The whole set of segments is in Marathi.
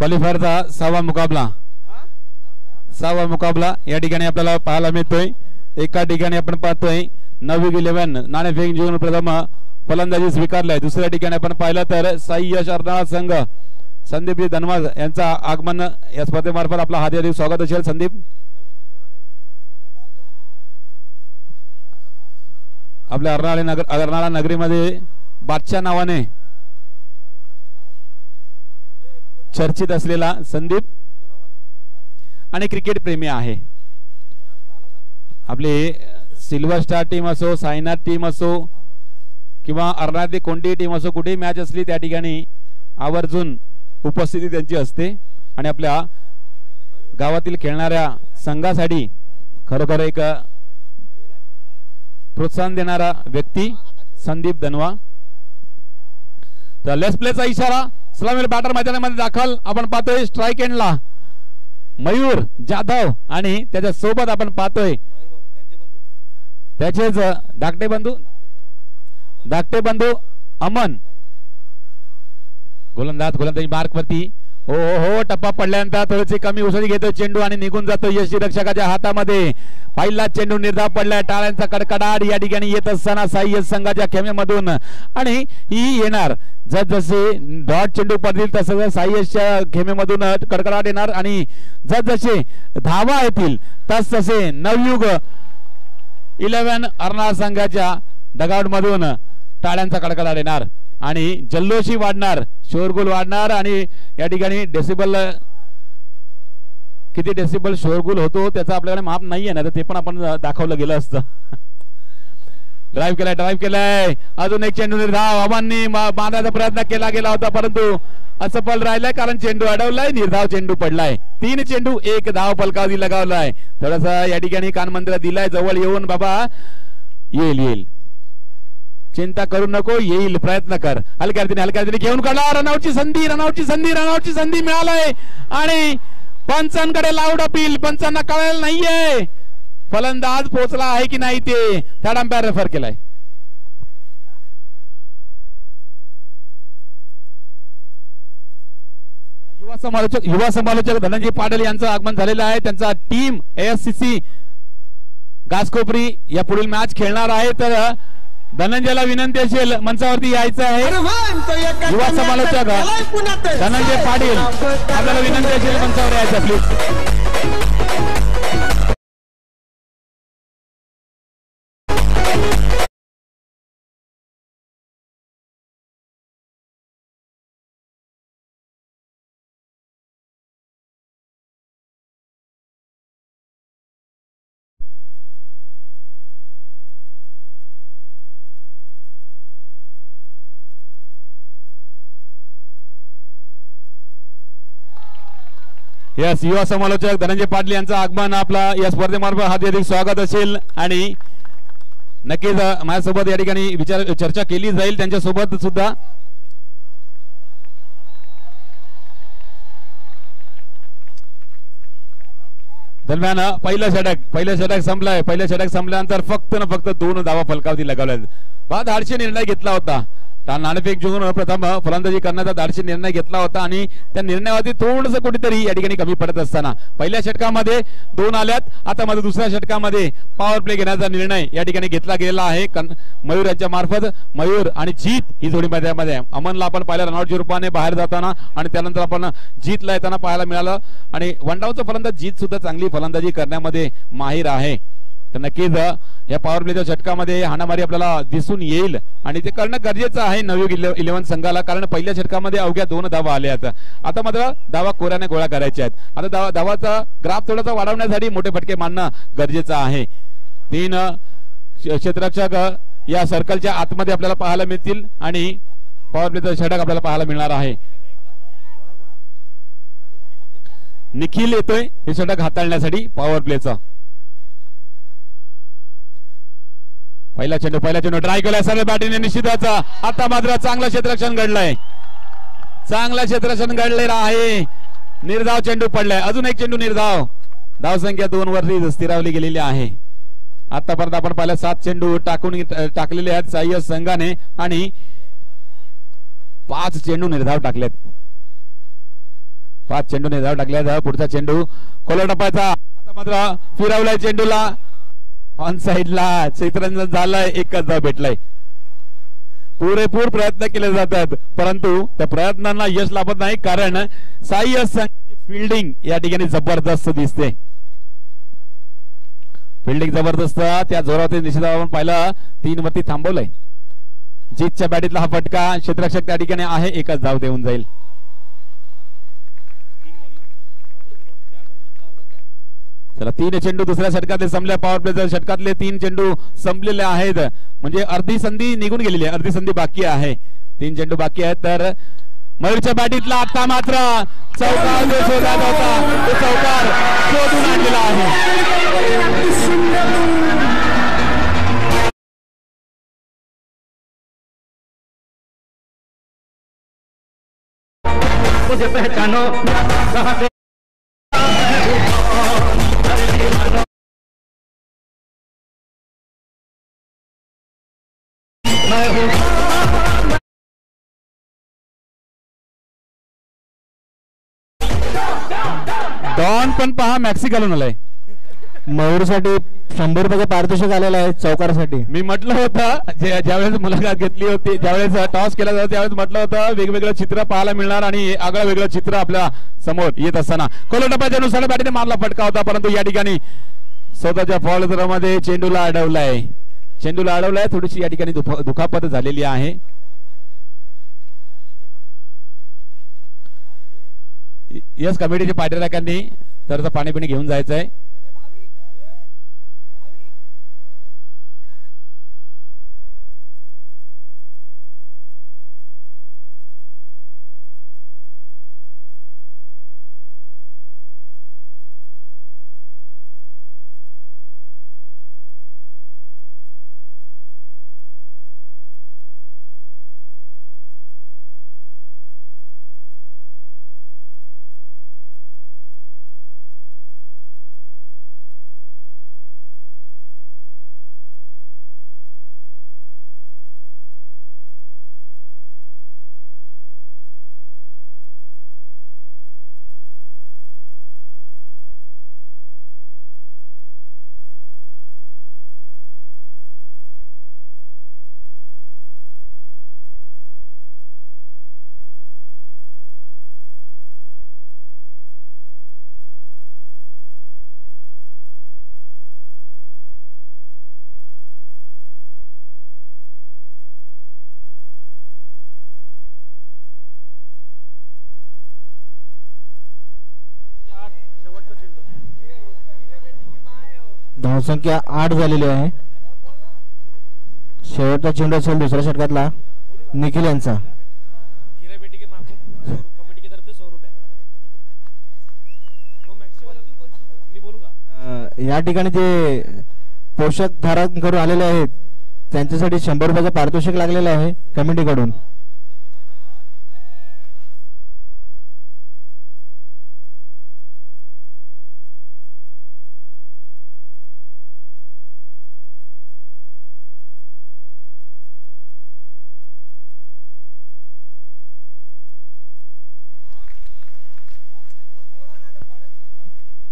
क्वालिफायरचा सहावा मुकाबला या ठिकाणी आपल्याला पाहायला मिळतोय। एका ठिकाणी आपण पाहतोय नवयुग 11 नाणेफेक जिंकून प्रथम फलंदाजी स्वीकारलाय। दुसऱ्या ठिकाणी आपण पाहिलं तर साई यश अर्नाळा संघ संदीप धनवाज यांचा आगमन या स्पर्धेमार्फत आपला हार्दिक स्वागत असेल। संदीप आपल्या अर्नाळा नगरीमध्ये बादशाह नावाने चर्चित असलेला संदीप आणि क्रिकेट प्रेमी आहे। आपली सिल्वर स्टार टीम असो, सायनाथ टीम असो किंवा अर्नाळ्यातली कोणतीही टीम असो, कुठेही मॅच असली त्या ठिकाणी आवर्जून उपस्थिती त्यांची असते आणि आपल्या गावातील खेळणाऱ्या संघासाठी खरोखर एक प्रोत्साहन देणारा व्यक्ती संदीप धनवा। तर लेट्स प्लेचा इशारा सलामीला बॅटर मैदानामध्ये दाखल। आपण पाहतोय स्ट्राइक एंडला मयूर जाधव आणि त्याच्या सोबत आपण पाहतोय त्याचेच धाकटे बंधू अमन गोलंदाजी मार्क वरती। हो टप्पा पडल्यानंतर थोडीशी कमी उसळी घेतो चेंडू आणि निघून जातो यशी रक्षकाच्या हातामध्ये। पहिला चेंडू निर्धाव पडलाय, टाळ्यांचा कडकडाट या ठिकाणी येत असताना साई संघाच्या खेमेमधून आणि ही येणार जसे डॉट चेंडू पडतील तसं साईच्या खेमेमधून कडकडाट येणार आणि जसे धावा येतील तसे नवयुग 11 अर्नाळा संघाच्या डगआउट मधून टाळ्यांचा कडकडाट येणार आणि जल्लोषी वाढणार, शोरगुल वाढणार आणि या ठिकाणी डेसिबल किती डेसिबल शोरगुल होतो त्याचा आपल्याकडे माप नाहीये ना, तर ते पण आपण दाखवलं गेलं असतं। ड्राइव्ह केलाय अजून एक चेंडू निर्धाव अमननी बांधायचा प्रयत्न केला गेला होता परंतु असफल राहिलाय कारण चेंडू अडवलाय, निर्धाव चेंडू पडलाय। 3 चेंडू 1 धाव फलकावधी लगावलाय। थोडासा या ठिकाणी कानमंत्र दिलाय जवळ येऊन बाबा येईल चिंता करू नको, येईल प्रयत्न कर। हलक्या रीतीने घेऊन काढला रनआउटची संधी मिळालाय आणि पंचांकडे लाऊड अपील। पंचांना कळलेलं नाहीये फलंदाज पोहोचला आहे की नाही ते थर्ड अंपायर रेफर केलाय। युवा समालोचक धनंजय पाटील यांचं आगमन झालेलं आहे। त्यांचा टीम ASCC घासकोपरी या पुढील मॅच खेळणार आहे। तर धनंजयला विनंती असेल मंचावरती यायचं आहे। युवा समालोचक धनंजय पाटील आपल्याला विनंती असेल मंचावर यायचं प्लीज। यस युवा समालोचक धनंजय पाटील यांचं आगमन आपला या स्पर्धेमार्फत हार्दिक स्वागत असेल आणि नक्कीच माझ्यासोबत या ठिकाणी चर्चा केली जाईल त्यांच्यासोबत सुद्धा। दरम्यान पहिलं षटक संपलाय। पहिलं षटक संपल्यानंतर फक्त 2 धावा फलकावधी लगावल्या। धाडशी निर्णय घेतला होता, नाणेफेक जिंकून प्रथम फलंदाजी करण्याचा धाडशी निर्णय घेतला होता आणि त्या निर्णयावरती थोडंसं कुठेतरी या ठिकाणी कमी पडत असताना पहिल्या षटकामध्ये 2 आल्यात। आता मध्ये दुसऱ्या षटकामध्ये पॉवर प्ले घेण्याचा निर्णय या ठिकाणी घेतला गेला आहे मयूर यांच्या मार्फत। मयूर आणि जीत ही जोडी मध्ये अमनला आपण पाहिलं रनआउटच्या रूपाने बाहेर जाताना आणि त्यानंतर आपण जीतला येताना पाहायला मिळालं आणि वनडाऊनचा फलंदाज जीत सुद्धा चांगली फलंदाजी करण्यामध्ये माहिर आहे। तर नक्कीच या पॉवर प्लेच्या षटकामध्ये हाणामारी आपल्याला दिसून येईल आणि ते करणं गरजेचं आहे नवयुग 11 संघाला, कारण पहिल्या षटकामध्ये अवघ्या 2 धावा आल्या आहेत। आता मात्र धावा कोऱ्याने गोळा करायच्या आहेत। आता धावाचा ग्राफ थोडासा वाढवण्यासाठी मोठे फटके मारणं गरजेचं आहे। 3 क्षेत्ररक्षक या सर्कलच्या आतमध्ये आपल्याला पाहायला मिळतील आणि पॉवर प्लेचं षटक आपल्याला पाहायला मिळणार आहे। निखिल येतोय हे षटक हाताळण्यासाठी पॉवर प्लेचा। पहिला चेंडू ट्राय केलाय सरळ बॅटिंग निश्चितच। आता मात्र चांगलं क्षेत्ररक्षण घडलेलं आहे। निर्धाव चेंडू पडलाय, अजून एक चेंडू निर्धाव। धावसंख्या 2 वरती स्थिरावली गेलेली आहे। आतापर्यंत आपण पाहिलं 7 चेंडू टाकलेले आहेत साई संघाने आणि 5 चेंडू निर्धाव टाकलेत। 5 चेंडूने धाव टाकल्या. पुढचा चेंडू खोला टप्प्याचा, आता मात्र फिरवलाय चेंडूला ऑन साइडला, क्षेत्ररक्षण झालंय, एकच धाव भेटलाय. पुरेपूर प्रयत्न केले जातात परंतु त्या प्रयत्नांना यश लाभत नाही, कारण साई संघाची फिल्डिंग या ठिकाणी जबरदस्त दिसते. फिल्डिंग जबरदस्त, त्या जोरावरती निश्चित आपण पाहिलं 3 वरती थांबवलंय. जीतच्या बॅटीतला हा फटका, क्षेत्ररक्षक त्या ठिकाणी आहे, एकच धाव देऊन जाईल. चला 3 चेंडू दुसऱ्या षटकातले संपल्या. पॉवर प्लेच्या षटकातले 3 चेंडू संपलेले आहेत, म्हणजे अर्धी संधी निघून गेलेली आहे, अर्धी संधी बाकी आहे. 3 चेंडू बाकी आहेत. तर मयूरच्या बॅटीतला आता मात्र चौकार जो शोधायचा होता तो चौकार शोधून आणलेला आहे. मुझे पहचानो कहां से डॉन पण पहा मॅक्सी घालून आलाय. मयूरसाठी 100 रुपयाचं पारितोषिक आलेलं आहे चौकारासाठी. मी म्हटलं होतं ज्यावेळेस मुलाखत घेतली होती, ज्यावेळेस टॉस केला जातो त्यावेळेस म्हटलं होतं वेगवेगळं चित्र पाहायला मिळणार आणि आगळं वेगळं चित्र आपल्या समोर येत असताना खोला टप्प्याच्या नुसार बॅटीने मारला फटका होता, परंतु या ठिकाणी स्वतःच्या फॉल मध्ये चेंडूला अडवलाय. थोडीशी या ठिकाणी दुखापत झालेली आहे. यस कमिटीच्या पाठीराख्यांनी तर पाणी पिणी घेऊन जायचंय. धावसंख्या 8 झालेली आहे. शेवटचा चेंडू असेल दुसऱ्या षटकातला निखिल यांचा. या ठिकाणी जे पोषक धारण करून आलेले आहेत त्यांच्यासाठी 100 रुपयाचं पारितोषिक लागलेलं आहे कमिटीकडून.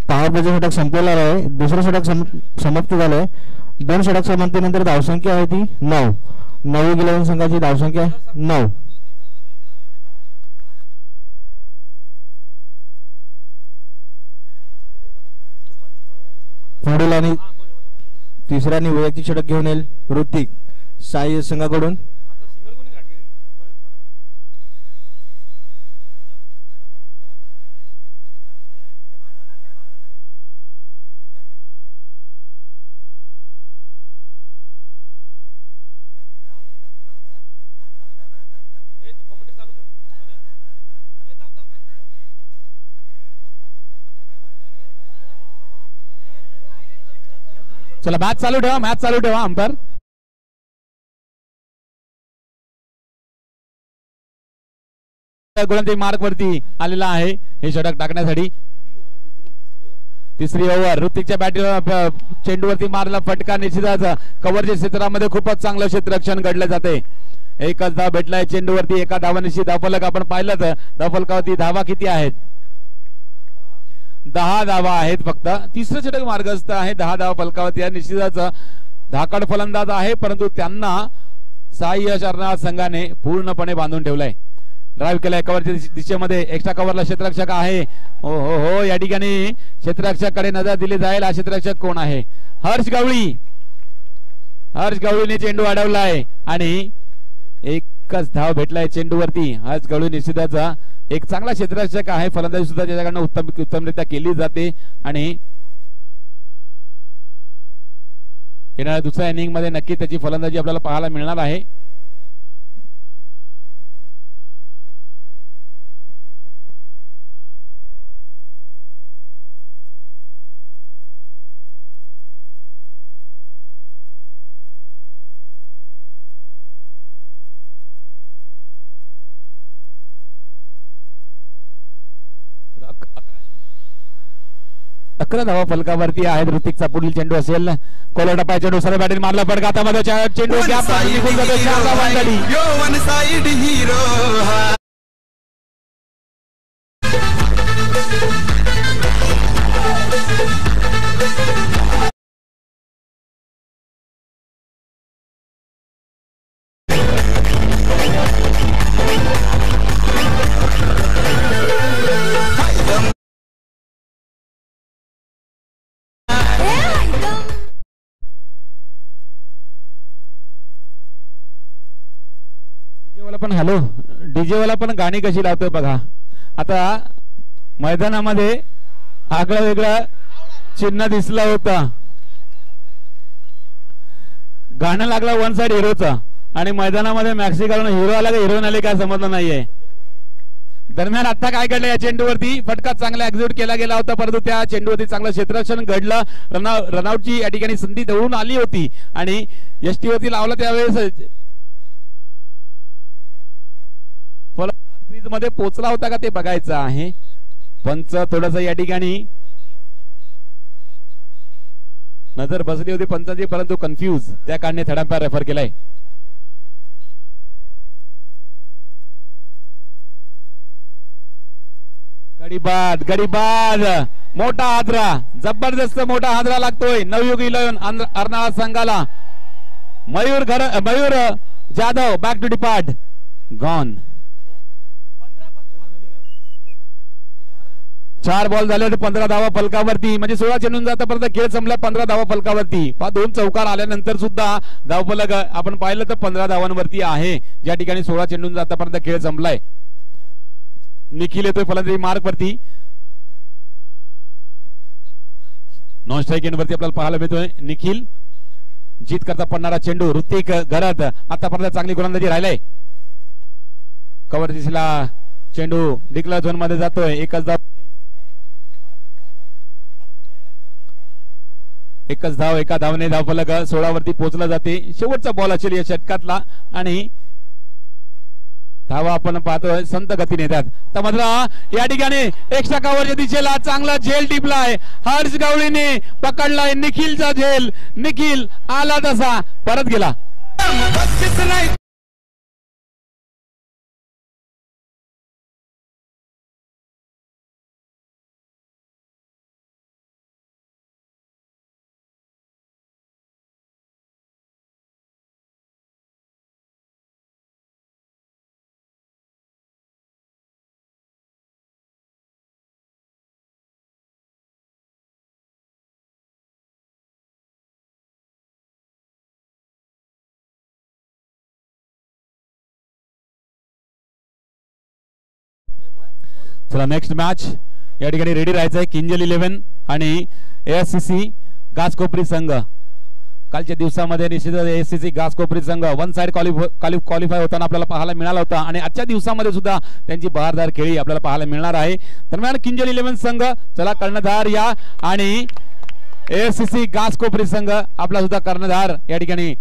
पॉवर प्लेचं षटक संपलेलं आहे. दुसरं षटक समाप्त झालंय. 2 षटक समाप्तीनंतर धावसंख्या आहे ती 9. नवी गिलवण संघाची धावसंख्या 9. पुढील आणि तिसऱ्या वैयक्तिक षटक घेऊन येईल ऋतिक साई संघाकडून. चला मॅच चालू ठेवा अंपायर. गोलंदाजी मार्क वरती आलेला आहे हे षटक टाकण्यासाठी. तिसरी ओव्हर. ऋतिकच्या बॅटला चेंडूवरती मारला फटका. निश्चितच कव्हरच्या क्षेत्रामध्ये खूपच चांगलं क्षेत्ररक्षण घडलं जाते. एकच धाव भेटलाय चेंडूवरती. एका धावानिशी धावफलक आपण पाहिलं तर धावफलकावरती धावा किती आहेत 10 धावा आहेत फक्त. तिसरं षटक मार्गस्थ आहे. 10 धावा फलकावरती आहे. निश्चितच धाकड फलंदाज आहे, परंतु त्यांना साई यश अर्नाळा संघाने पूर्णपणे बांधून ठेवलाय. ड्राईव्ह केलाय कव्हरच्या दिशेमध्ये. एक्स्ट्रा कव्हरला क्षेत्ररक्षक आहे. हो हो हो, या ठिकाणी क्षेत्ररक्षकाकडे नजर दिली जाईल. हा क्षेत्ररक्षक कोण आहे? हर्ष गवळी. हर्ष गवळीने चेंडू अडवलाय आणि एकच धाव भेटलाय चेंडूवरती. हर्ष गवळी निश्चितच एक चांगला क्षेत्ररक्षक आहे. फलंदाजी सुद्धा त्याच्याकडनं उत्तमरित्या केली जाते आणि येणाऱ्या दुसऱ्या इनिंग मध्ये नक्की त्याची फलंदाजी आपल्याला पाहायला मिळणार आहे. अकरा धावा फलकावरती आहेत. ऋतिकचा पुढील चेंडू असेल. कोलर टप्पा चेंडू सरळ बॅटिंग मारला पण हातामध्ये चेंडू गॅप निघून जातो. 4 धावांसाठी पण हॅलो डीजे वाला पण गाणी कशी लावतोय बघा. आता मैदानामध्ये आगळं वेगळं चिन्ह दिसलं होतं. गाणं लागलं वन साइड हिरोचा आणि मैदानामध्ये मॅक्सी घालून हिरो आला का हिरोईन आले काय समजलं नाहीये. दरम्यान आता काय घडलं? या चेंडूवरती फटका चांगला एक्झिक्यूट केला गेला होता, परंतु त्या चेंडूवरती चांगलं क्षेत्ररक्षण घडलं. रनआउटची या ठिकाणी संधी दवडून आली होती आणि यष्टीवरती लावला त्यावेळेस क्रीज मध्ये पोहोचला होता का ते बघायचं आहे. पंच थोडस या ठिकाणी नजर बसली होती पंचाची, परंतु कन्फ्यूज त्या कारणे थर्ड अंपायर रेफर केलाय. गडीबाद मोठा हादरा, जबरदस्त मोठा हादरा लागतोय नवयुग 11 अर्नाळा संघाला. Mayur Jadhav back to depart gone. 4 ball झाले होते. 15 धावा फलकावरती, म्हणजे 16 चेंडून जातापर्यंत खेळ संपला. 15 धावा फलकावरती. 2 चौकार आल्यानंतर सुद्धा धावफलक आपण पाहिलं तर 15 धावांवरती आहे, ज्या ठिकाणी 16 चेंडून जातापर्यंत खेळ संपलाय. निखिल येतोय फलंदाजी मार्क वरती. नॉन स्ट्राईक एंड वरती आपल्याला पाहायला मिळतोय निखिल. जीत करता पडणारा चेंडू ऋतिक घरात. आतापर्यंत चांगली गोलंदाजी राहिलाय. कव्हर दिसला चेंडू डिक्लेअर झोन मध्ये जातोय. एकच धाव एका धावने धावफलक 16 वरती पोहोचला जाते. शेवटचा बॉल असेल या षटकातला आणि धावा आपण पाहतोय संत गतीने येतात. तर मात्र या ठिकाणी एक्स्ट्रा कव्हरच्या दिशेला चांगला झेल टिपलाय. हर्ष गवळीने पकडलाय निखिलचा झेल. निखिल आला तसा परत गेला. चला नेक्स्ट मॅच या ठिकाणी रेडी राहायचंय. किंजल 11 आणि एएससीसी घासकोपरी संघ. कालच्या दिवसामध्ये निश्चितच एएससीसी घासकोपरी संघ वन साइड क्वालिफाय होताना आपल्याला पाहायला मिळाला होता आणि आजच्या दिवसामध्ये सुद्धा त्यांची बहारदार खेळी आपल्याला पाहायला मिळणार आहे. दरम्यान किंजल 11 संघ चला कर्णधार या आणि एएससीसी घासकोपरी संघ आपला सुद्धा कर्णधार या ठिकाणी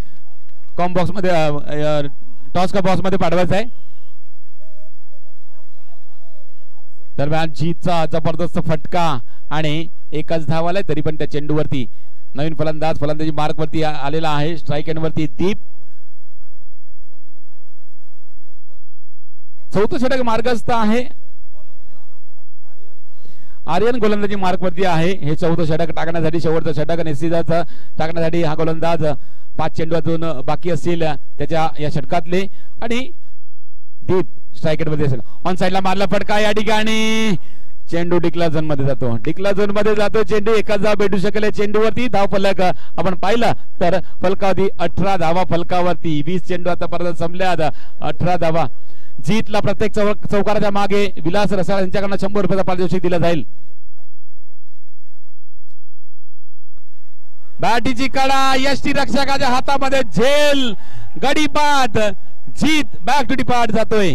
कॉम बॉक्स मध्ये टॉस का बॉक्स मध्ये पाठवायचा आहे. दरम्यान जीतचा जबरदस्त फटका आणि एकच धाव आलाय, तरी पण त्या चेंडूवरती नवीन फलंदाजी मार्क वरती आलेला आहे. स्ट्राईक एंड वरती दीप. चौथं षटक मार्गस्थ आहे. आर्यन गोलंदाजी मार्क वरती आहे. हे 4थं षटक टाकण्यासाठी, शेवटचं षटक निश्चितच टाकण्यासाठी हा गोलंदाज 5 चेंडूतून बाकी असतील त्याच्या या षटकातले. आणि दीप स्ट्रायकेट मध्ये असेल. ऑन साइडला मारला फटका या ठिकाणी. चेंडू डिक्ला झोन मध्ये जातो. डिक्ला झोन मध्ये जातो चेंडू. एकाच धाव भेटू शकेल चेंडूवरती. धाव फलक आपण पाहिलं तर फलकावरती 18 धावा फलकावरती. 20 चेंडू आतापर्यंत संपल्यात. 18 धावा. जीतला प्रत्येक चौकाराच्या मागे विलास रसाळ यांच्याकडनं 100 रुपयाचा पारितोषिक दिला जाईल. बॅटीची कडा यष्टी रक्षकाच्या हातामध्ये झेल. गडी बाद. जीत बॅक टू डिपार्ट जातोय.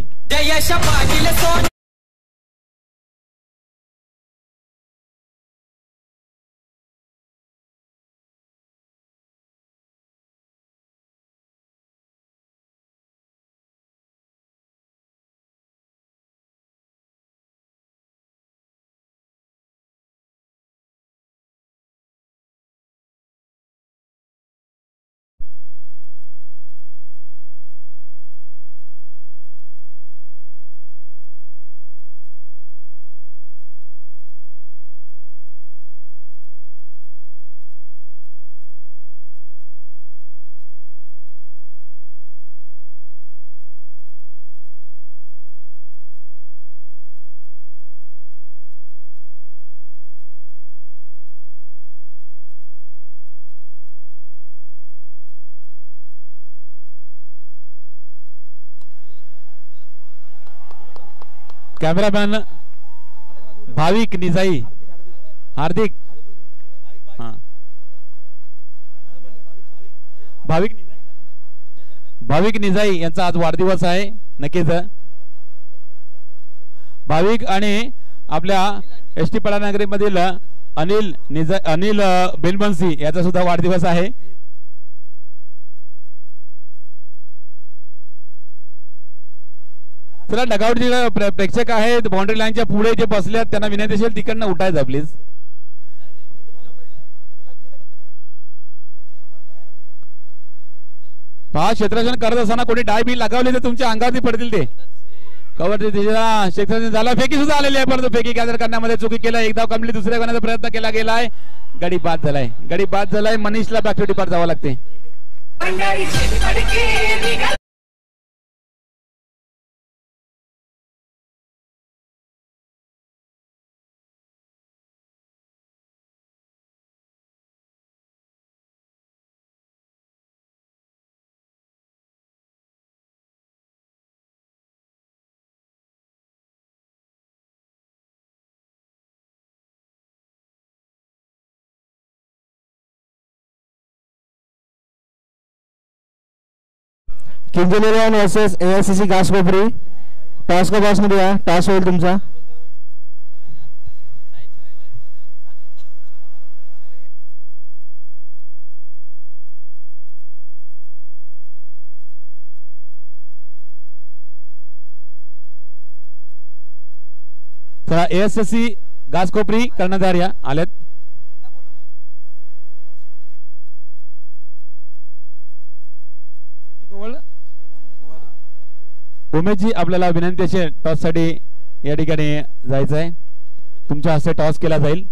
कॅमेरामॅन भाविक निजाई, हार्दिक भाविक निजाई यांचा आज वाढदिवस आहे. नक्कीच भाविक आणि आपल्या एसटी पळानगरी मधील अनिल बेनबन्सी याचा सुद्धा वाढदिवस आहे. चला डगआउट प्रेक्षक आहेत बाउंड्री लाईनच्या पुढे जे बसले आहेत त्यांना विनंती असेल तिकडनं उठायचं प्लीज. पहा क्षेत्ररक्षण करत असताना कोणी डाय बी लगावले तर तुमच्या अंगावरती पडतील ते. कव्हर क्षेत्ररक्षण झाला. फेकी सुद्धा आलेली आहे परंतु फेकी गॅदर करण्यामध्ये चुकी केला. एक धाव कमली दुसऱ्या करण्याचा प्रयत्न केला गेलाय. गडी बाद झालाय. गडी बाद झालाय. मनीषला बॅक टू डिपार्ट जावं लागते. किंजलेरियन वर्सेस AICC घासकोपरी. टॉस का बॉस मध्ये या. टॉस होईल तुमचा. चला AICC घासकोपरी कर्णधार या आलेत. उमेशजी आपल्याला विनंती असेल टॉस साठी या ठिकाणी जायचं आहे. तुमच्या हस्ते टॉस केला जाईल.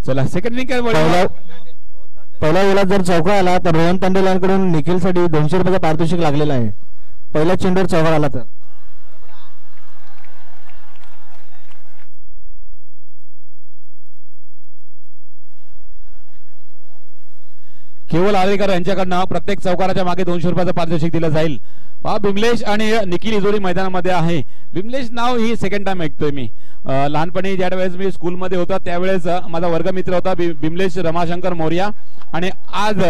चला सेकंड इनिंग पहिल्या वेळेला जर चौका आला तर रोहन तांडेलांकडून निखिलसाठी 200 रुपयाचा पारितोषिक लागलेला आहे. पहिल्या चेंडूवर चौका आला तर. केवळ आरेकर यांच्याकडनं प्रत्येक चौकाराच्या मागे 200 रुपयाचं पारितोषिक दिलं जाईल. बिमलेश आणि निखिल ही जोडी मैदानामध्ये आहे. बिमलेश नाव ही सेकंड टाइम ऐकतोय मी. लहानपणी ज्या वेळेस मी स्कूलमध्ये होता त्यावेळेस माझा वर्गमित्र होता बिमलेश रमाशंकर मोर्या, आणि आज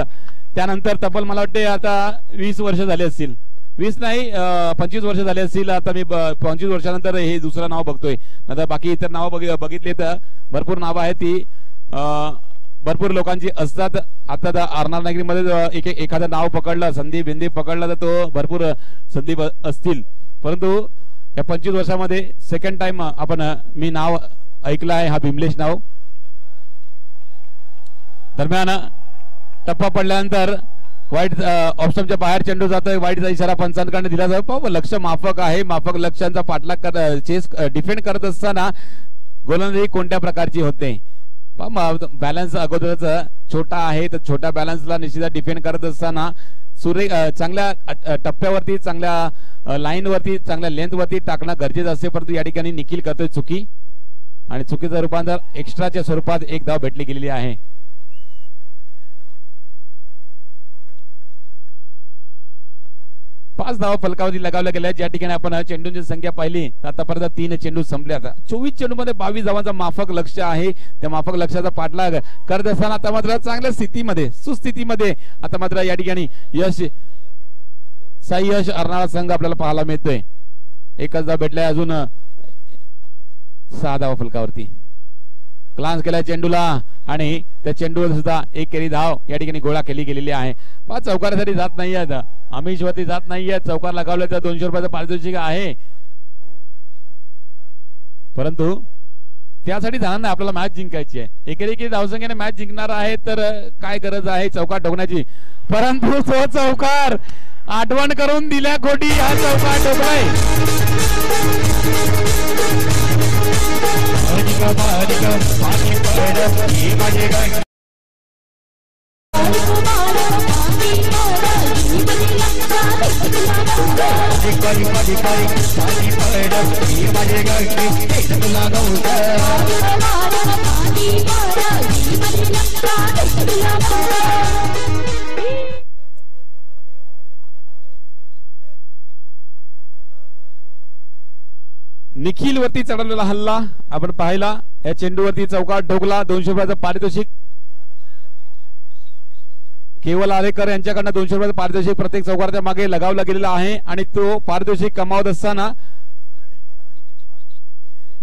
त्यानंतर तब्बल मला वाटते आता 20 वर्ष झाले असतील, 20 नाही 25 वर्ष झाले असतील. आता मी 25 वर्षानंतर हे दुसरं नाव बघतोय. आता बाकी इतर नाव बघितले तर भरपूर नावं आहेत, ती भरपूर लोकांची असतात. आता आरनार नगरीमध्ये एखादं नाव पकडलं, संदीप पकडलं तर तो भरपूर संदीप असतील, परंतु या 25 वर्षामध्ये सेकंड टाइम मी नाव ऐकलं आहे, हा बिमलेश नाव. दरम्यान टप्पा पडल्यानंतर वाईट ऑप्शनच्या बाहेर चेंडू जातोय. वाईटचा इशारा पंचांकडे दिला जातो. लक्ष माफक आहे. माफक लक्ष्यांचा पाठलाग चेस डिफेंड करत असताना गोलंदाजी कोणत्या प्रकारची होते. बॅलन्स अगोदरच छोटा आहे, तर छोट्या बॅलन्सला निश्चित डिफेंड करत असताना चांगल्या टप्प्यावरती, चांगल्या लाईनवरती, चांगल्या लेंथवरती टाकणं गरजेचं असते. परंतु या ठिकाणी निखिल करतोय चुकी, आणि चुकीचं रूपांतर एक्स्ट्राच्या स्वरूपात एक धाव भेटली गेलेली आहे. 5 धावा फलकावरती लगावल्या गेल्या. ज्या ठिकाणी आपण चेंडूंची संख्या पाहिली आतापर्यंत 3 चेंडू संपले. आता 24 चेंडूमध्ये 22 धावांचा माफक लक्ष आहे. त्या माफक लक्षाचा पाठलाग करत असताना आता मात्र चांगल्या स्थितीमध्ये, सुस्थितीमध्ये आता मात्र या ठिकाणी साई यश अर्नाळा संघ आपल्याला पाहायला मिळतोय. एकच धाव भेटलाय, अजून 6 धावा फलकावरती. क्लान्स केलाय चेंडूला, आणि त्या चेंडूवर सुद्धा एक केली धाव या ठिकाणी गोळा केली गेलेली आहे. 5 चौकारासाठी जात नाही आहेत, आमिषवरती जात नाहीये. चौकार लगावले तर 200 रुपयाचं पारितोषिक आहे, परंतु त्यासाठी जाणार नाही. आपल्याला मॅच जिंकायची आहे. एकेरी धावसंख्येने मॅच जिंकणार आहे, तर काय गरज आहे चौकार ठोकण्याची. परंतु तो चौकार आठवण करून दिल्या खोटी, हा चौकार ठोकलाय. निखिल वरती चढवलेला हल्ला आपण पाहिला. या चेंडूवरती चौकार ठोकला. 200 रुपयाचं पारितोषिक केवळ आरेकर यांच्याकडनं 200 रुपयाचं पारितोषिक प्रत्येक चौकाराच्या मागे लगावला गेलेला आहे, आणि तो पारितोषिक कमावत असताना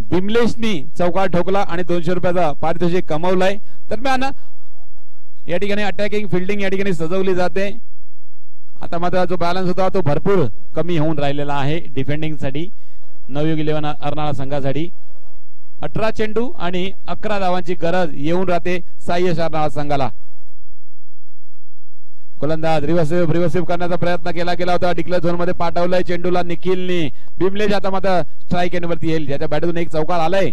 बिमलेशनी चौकार ठोकला आणि 200 रुपयाचा पारितोषिक कमावलाय. दरम्यान या ठिकाणी अटॅकिंग फिल्डिंग या ठिकाणी सजवली जाते. आता मात्र जो बॅलन्स होता तो भरपूर कमी होऊन राहिलेला आहे डिफेंडिंग साठी. नवयुग 11 अर्नाळा संघासाठी 18 चेंडू आणि 11 धावांची गरज येऊन राहते साई यश अर्नाळा संघाला. गोलंदाज रिव्हर्सिव्ह करण्याचा प्रयत्न केला गेला होता. डिक्लेअर झोन मध्ये पाठवलंय चेंडूला निखिलनी. बिमलेश आता मात्र स्ट्राईक एंडवरती येईल. ज्याच्या बॅटून एक चौकार आलाय.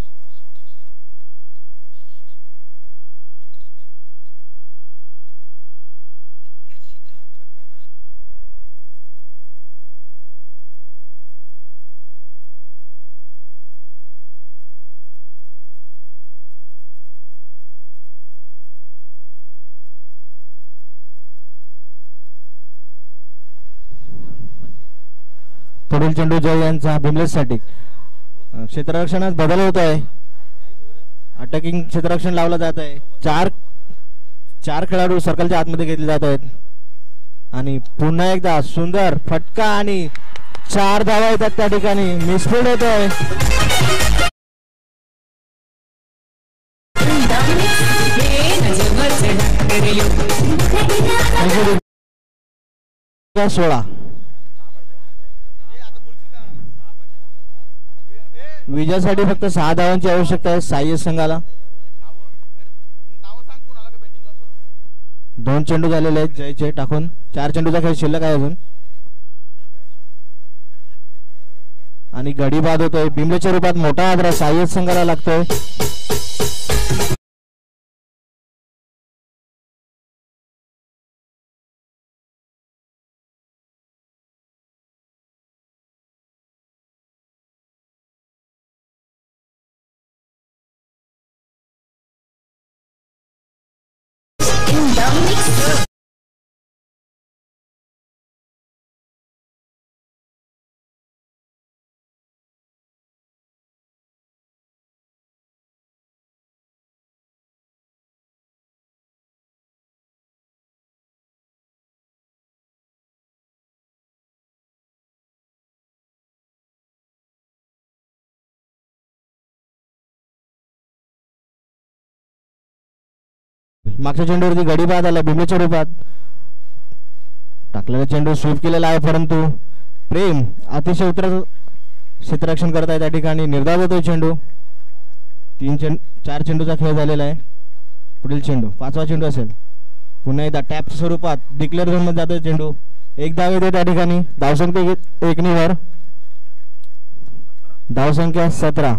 पुढील चेंडू जय यांचा बिमलेश साठी. क्षेत्ररक्षणात बदल होत आहे. अटॅकिंग क्षेत्ररक्षण लावलं जात आहे. चार खेळाडू सर्कलच्या आतमध्ये घेतले जात आहेत, आणि पुन्हा एकदा सुंदर फटका आणि 4 धावा येतात. त्या ठिकाणी मिसफील्ड होत आहे. विजयासाठी फक्त 6 धावांची आवश्यकता आहे साई संघाला. 2 चेंडू झालेले आहेत जयचे टाकून. 4 चेंडूचा खेळ शिल्लक आहे अजून, आणि गडी बाद होतोय. बिमलेच्या रूपात मोठा आदर साई संघाला लागतोय. Mix. मागच्या चेंडूवरती गडी बाद आला भूमीच्या रूपात. टाकलेला चेंडू स्वीप केलेला आहे, परंतु प्रेम अतिशय उत्तर क्षेत्ररक्षण करत आहे त्या ठिकाणी. निर्धाव होतोय चेंडू. 4 चेंडूचा खेळ झालेला आहे. पुढील चेंडू 5वा चेंडू असेल. पुन्हा एकदा टॅप स्वरूपात डिक्लेअर झोन मध्ये जातोय चेंडू. एक धाव येते त्या ठिकाणी. धावसंख्या 1 धावसंख्या 17.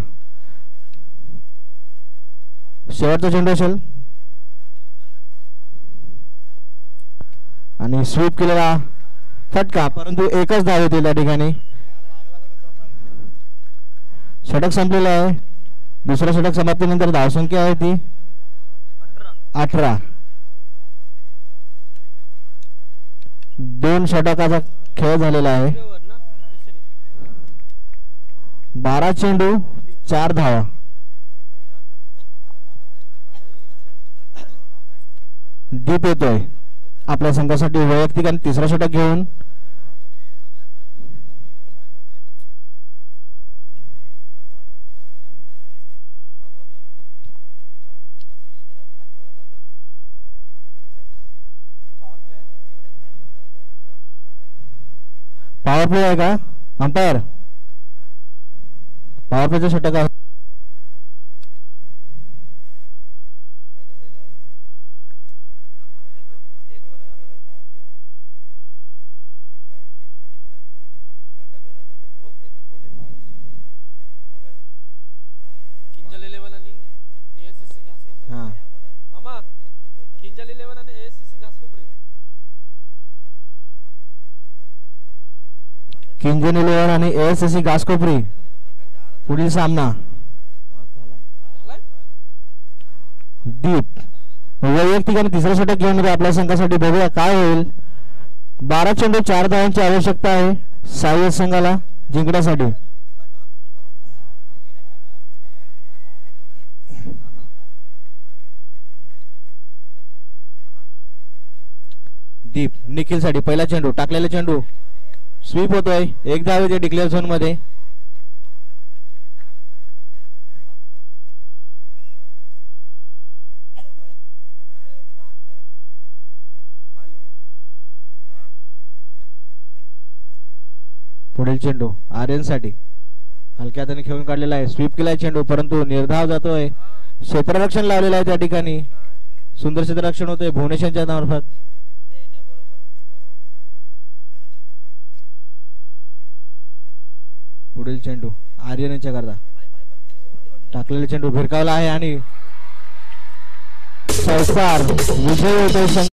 शेवटचा चेंडू असेल आणि स्वीप केलेला फटका, परंतु एकच धाव येते त्या ठिकाणी. षटक संपलेलं आहे. दुसऱ्या षटक समाप्तीनंतर धावसंख्या आहे ती 18. 2 षटकाचा खेळ झालेला आहे. 12 चेंडू 4 धावा. दीप येतोय आपल्या संघासाठी वैयक्तिक आणि तिसरा षटक घेऊन. पॉवर प्ले आहे का अंपायर? पॉवर प्लेचं षटक आहे. किंजन 11 आणि ASSC घासकोपरी पुढील सामना. दीप वैयक्तिक आणि तिसरा षटक घेऊन आपल्या संघासाठी बघूया काय होईल. 12 चेंडू 4 धावांची आवश्यकता आहे सहाय्यक संघाला जिंकण्यासाठी. दीप निखिल साठी पहिला चेंडू. टाकलेला चेंडू स्वीप होतोय. एक धाव येते डिक्लेअर झोन मध्ये. पुढील चेंडू आर्यन साठी हलक्या हाताने खेळून काढलेला आहे. स्वीप केलाय चेंडू, परंतु निर्धाव जातोय. क्षेत्ररक्षण लावलेलं आहे त्या ठिकाणी. सुंदर क्षेत्ररक्षण होतंय भुवनेश्वरच्या मार्फत. पुढील चेंडू आर्यन यांच्या करता. टाकलेला चेंडू भिरकावला आहे आणि चौकार विजय होतोय.